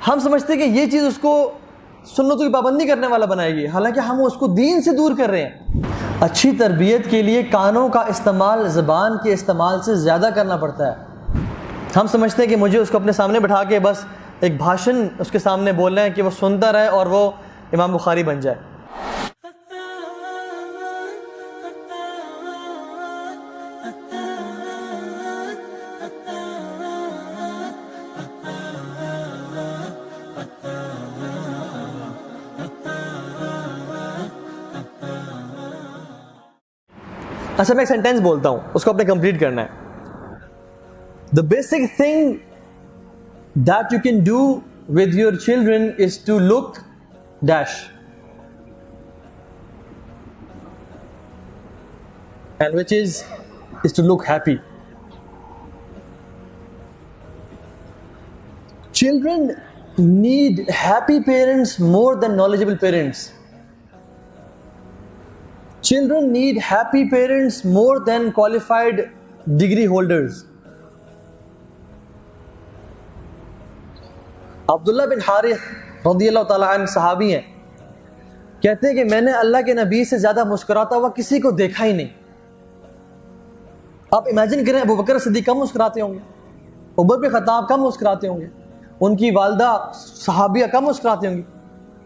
हम समझते हैं कि ये चीज़ उसको सुन्नतों की पाबंदी करने वाला बनाएगी, हालांकि हम उसको दीन से दूर कर रहे हैं। अच्छी तरबियत के लिए कानों का इस्तेमाल ज़बान के इस्तेमाल से ज़्यादा करना पड़ता है। हम समझते हैं कि मुझे उसको अपने सामने बैठा के बस एक भाषण उसके सामने बोलना है कि वो सुनता रहे और वो इमाम बुखारी बन जाए। अच्छा, मैं एक सेंटेंस बोलता हूं, उसको आपने कंप्लीट करना है। The basic thing that you can do with your children is to look dash and which is to look happy. Children need happy parents more than knowledgeable parents. Children need happy parents more than qualified degree holders. Abdullah bin Haris रज़ियल्लाहु ताला अन्हु सहाबी हैं, कहते हैं कि मैंने अल्लाह के नबी से ज़्यादा मुस्कुराता हुआ किसी को देखा ही नहीं। आप इमेजिन करें, अबू बकर सिद्दीक़ कम मुस्कुराते होंगे, उमर बिन खत्ताब कम मुस्कुराते होंगे, उनकी वालदा सहाबिया कम मुस्कुराती होंगी,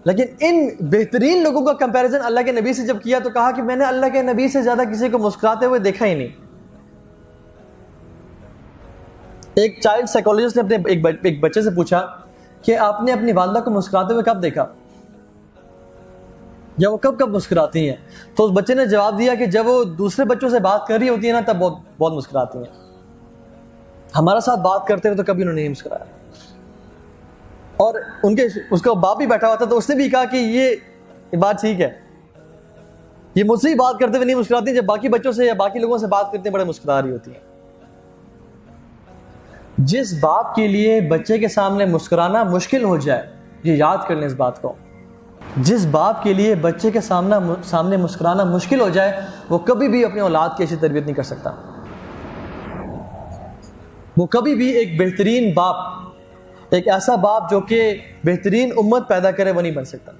लेकिन इन बेहतरीन लोगों का कंपैरिजन अल्लाह के नबी से जब किया तो कहा कि मैंने अल्लाह के नबी से ज़्यादा किसी को मुस्कुराते हुए देखा ही नहीं। एक चाइल्ड साइकोलॉजिस्ट ने अपने एक बच्चे से पूछा कि आपने अपनी वालदा को मुस्कुराते हुए कब देखा, या वो कब कब मुस्कुराती हैं? तो उस बच्चे ने जवाब दिया कि जब वो दूसरे बच्चों से बात कर रही होती है ना, तब बहुत बहुत मुस्कुराती हैं। हमारे साथ बात करते हुए तो कभी उन्होंने नहीं मुस्कुराया। और उसका बाप भी बैठा हुआ था, तो उसने भी कहा कि ये बात ठीक है, ये मुझसे ही बात करते हुए नहीं मुस्कुराती, जब बाकी बच्चों से या बाकी लोगों से बात करते बड़े मुस्कुरा रही होती है। जिस बाप के लिए बच्चे के सामने मुस्कुराना मुश्किल हो जाए, ये याद कर लें इस बात को, जिस बाप के लिए बच्चे के सामने मुस्कुराना मुश्किल हो जाए, वो कभी भी अपनी औलाद की अच्छी तरबियत नहीं कर सकता। वो कभी भी एक बेहतरीन बाप, एक ऐसा बाप जो कि बेहतरीन उम्मत पैदा करे, वो नहीं बन सकता।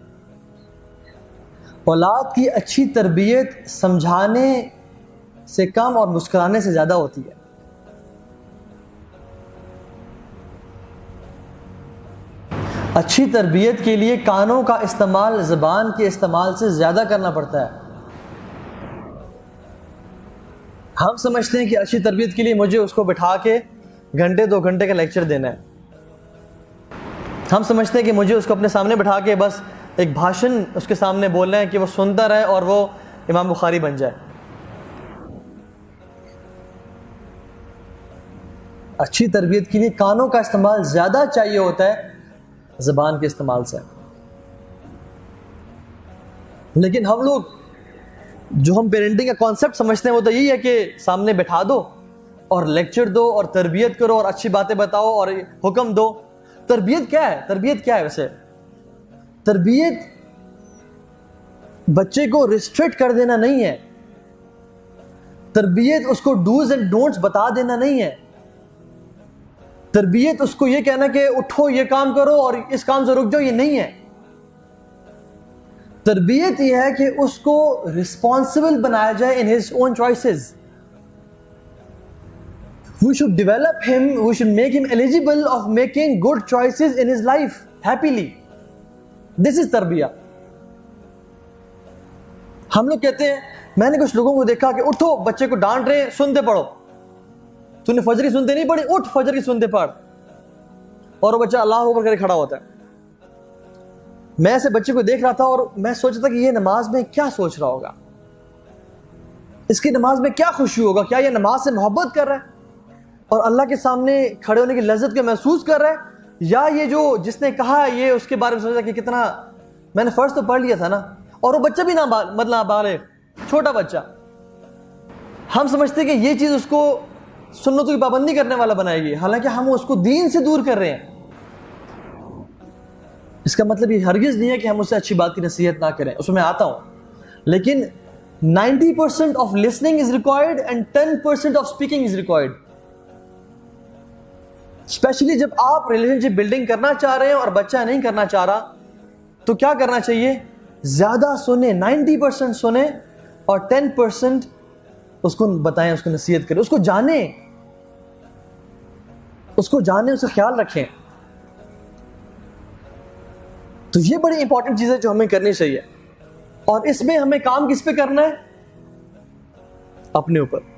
औलाद की अच्छी तरबियत समझाने से कम और मुस्कुराने से ज़्यादा होती है। अच्छी तरबियत के लिए कानों का इस्तेमाल ज़बान के इस्तेमाल से ज़्यादा करना पड़ता है। हम समझते हैं कि अच्छी तरबियत के लिए मुझे उसको बिठा के घंटे 2 घंटे का लेक्चर देना है। हम समझते हैं कि मुझे उसको अपने सामने बिठा के बस एक भाषण उसके सामने बोलना है कि वो सुनता रहे और वो इमाम बुखारी बन जाए। अच्छी तरबियत के लिए कानों का इस्तेमाल ज़्यादा चाहिए होता है ज़बान के इस्तेमाल से। लेकिन हम लोग जो हम पेरेंटिंग का कॉन्सेप्ट समझते हैं वो तो यही है कि सामने बैठा दो और लेक्चर दो और तरबियत करो और अच्छी बातें बताओ और हुक्म दो। तरबियत क्या है? तरबियत क्या है वैसे? तरबियत बच्चे को रिस्ट्रिक्ट कर देना नहीं है। तरबियत उसको डूज एंड डोंट्स बता देना नहीं है। तरबियत उसको ये कहना कि उठो ये काम करो और इस काम से रुक जाओ, ये नहीं है। तरबियत ये है कि उसको रिस्पॉन्सिबल बनाया जाए in his own choices. We should develop him, we should make him eligible of making good choices in his life happily. This is तरबिया। हम लोग कहते हैं, मैंने कुछ लोगों को देखा कि उठो, बच्चे को डांट रहे हैं, सुनते पढ़ो। तूने फजर की सुनते नहीं पढ़ी, उठ फजर की सुनते पढ़। और वो बच्चा अल्लाह अकबर करके खड़ा होता है। मैं ऐसे बच्चे को देख रहा था और मैं सोच रहा था कि ये नमाज में क्या सोच रहा होगा, इसकी नमाज में क्या खुशी होगा, क्या ये नमाज से मोहब्बत कर रहा है और अल्लाह के सामने खड़े होने की लज्जत को महसूस कर रहा है, या ये जो जिसने कहा ये उसके बारे में सोचा कि कितना मैंने फर्ज तो पढ़ लिया था ना। और वो बच्चा भी ना मतलब बाले छोटा बच्चा। हम समझते हैं कि ये चीज़ उसको सुन्नतों की पाबंदी करने वाला बनाएगी, हालांकि हम उसको दीन से दूर कर रहे हैं। इसका मतलब ये हरगिज़ नहीं है कि हम उससे अच्छी बात की नसीहत ना करें, उसमें आता हूँ, लेकिन 90% of listening is required and 10% of speaking is required. Specially जब आप रिलेशनशिप बिल्डिंग करना चाह रहे हैं और बच्चा नहीं करना चाह रहा, तो क्या करना चाहिए? ज्यादा सुने, 90% सुने और 10% उसको बताएं, उसको नसीहत करें, उसको जाने, उसका ख्याल रखें। तो ये बड़ी इंपॉर्टेंट चीज है जो हमें करनी चाहिए। और इसमें हमें काम किस पे करना है? अपने ऊपर।